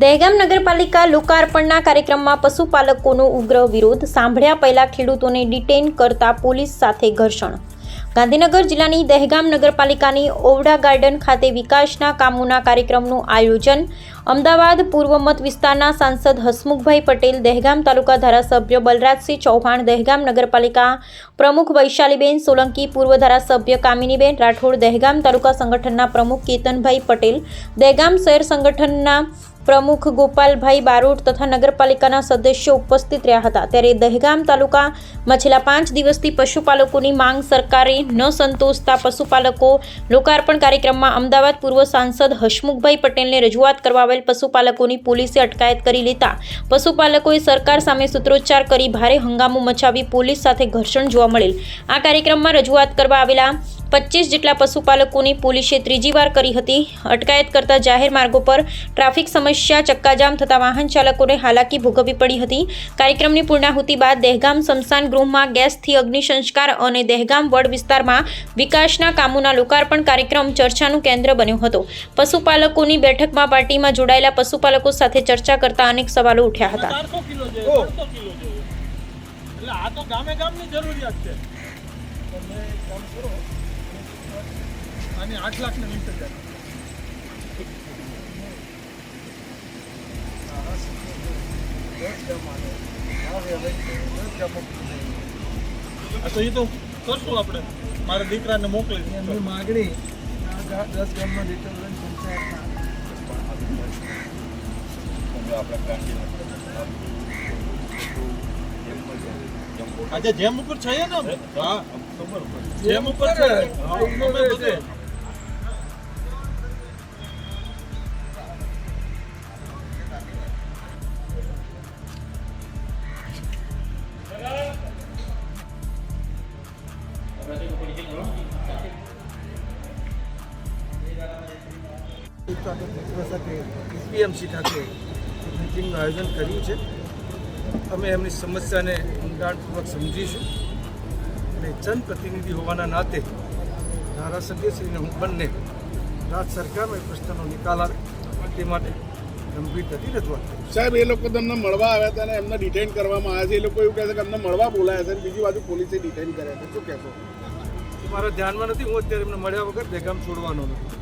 દહેગામ નગરપાલિકા લોકાર્પણના કાર્યક્રમમાં પશુપાલકોનો ઉગ્ર વિરોધ, સાંભળ્યા પહેલા ખેડૂતોને ડિટેઇન કરતા પોલીસ સાથે ઘર્ષણ। ગાંધીનગર જિલ્લાની દહેગામ નગરપાલિકાની ઓવડા ગાર્ડન ખાતે વિકાસના કામોના કાર્યક્રમનું આયોજન। અમદાવાદ પૂર્વ મત વિસ્તારના સાંસદ હસમુખભાઈ પટેલ, દહેગામ તાલુકા ધારાસભ્ય બલરાજસિંહ ચૌહાણ, દહેગામ નગરપાલિકા પ્રમુખ વૈશાલીબેન સોલંકી, પૂર્વ ધારાસભ્ય કામિનીબેન રાઠોડ, દહેગામ તાલુકા સંગઠનના પ્રમુખ કેતનભાઈ પટેલ, દહેગામ શહેર સંગઠનના પ્રમુખ ગોપાલભાઈ બારોટ તથા નગરપાલિકાના સદસ્યો ઉપસ્થિત રહ્યા હતા। ત્યારે દહેગામ તાલુકામાં છેલ્લા 5 દિવસથી પશુપાલકોની માંગ સરકારે ન સંતોષતા પશુપાલકો લોકાર્પણ કાર્યક્રમમાં અમદાવાદ પૂર્વ સાંસદ હસમુખભાઈ પટેલને રજૂઆત કરવા આવેલ પશુપાલકોની પોલીસે અટકાયત કરી લેતા પશુપાલકોએ સરકાર સામે સૂત્રોચ્ચાર કરી ભારે હંગામો મચાવી પોલીસ સાથે ઘર્ષણ જોવા મળેલ। આ કાર્યક્રમમાં રજૂઆત કરવા આવેલા 25 જેટલા પશુપાલકોની પોલીસે ત્રીજી વાર કરી હતી અટકાયત કરતા જાહેર માર્ગો પર ટ્રાફિક સમસ્યા, ચક્કાજામ થતા વાહન ચાલકોને હાલાકી ભોગવવી પડી હતી। કાર્યક્રમની પૂર્ણાહુતિ બાદ દહેગામ સ્મશાન ગૃહમાં ગેસથી અગ્નિ સંસ્કાર અને દહેગામ વડ વિસ્તારમાં વિકાસના કામોના લોકાર્પણ કાર્યક્રમ ચર્ચાનું કેન્દ્ર બન્યો હતો। પશુપાલકોની બેઠકમાં પાર્ટીમાં જોડાયેલા પશુપાલકો સાથે ચર્ચા કરતા અનેક સવાલો ઉઠ્યા હતા। અને 8 લાખ ને 20,000 તો એ તો કરશું આપણે। મારા દીકરાને મોકલી એમની માગણી 10 ગામમાં ડિટર્જન્ટ પંચાયતના આજે જેમ ઉપર છે ને, હા જેમ ઉપર છે, બધે એસપીએમસી ખાતે મિટિંગનું આયોજન કર્યું છે। અમે એમની સમસ્યાને ઊંડાણપૂર્વક સમજીશું અને જનપ્રતિનિધિ હોવાના નાતે ધારાસભ્યશ્રીને હું બંને રાજ્ય સરકારમાં એ પ્રશ્નનો નિકાલ આવે તે માટે ગંભીરતાથી રજૂઆત કરી। સાહેબ, એ લોકો તમને મળવા આવ્યા હતા અને એમને ડિટેઇન કરવામાં આવ્યા છે। એ લોકો એવું કહે છે કે અમને મળવા બોલાયા છે, બીજી બાજુ પોલીસે ડિટેઇન કર્યા છે, શું કહેશો? મારા ધ્યાનમાં નથી, હું અત્યારે એમને મળ્યા વગર દહેગામ છોડવાનો નથી।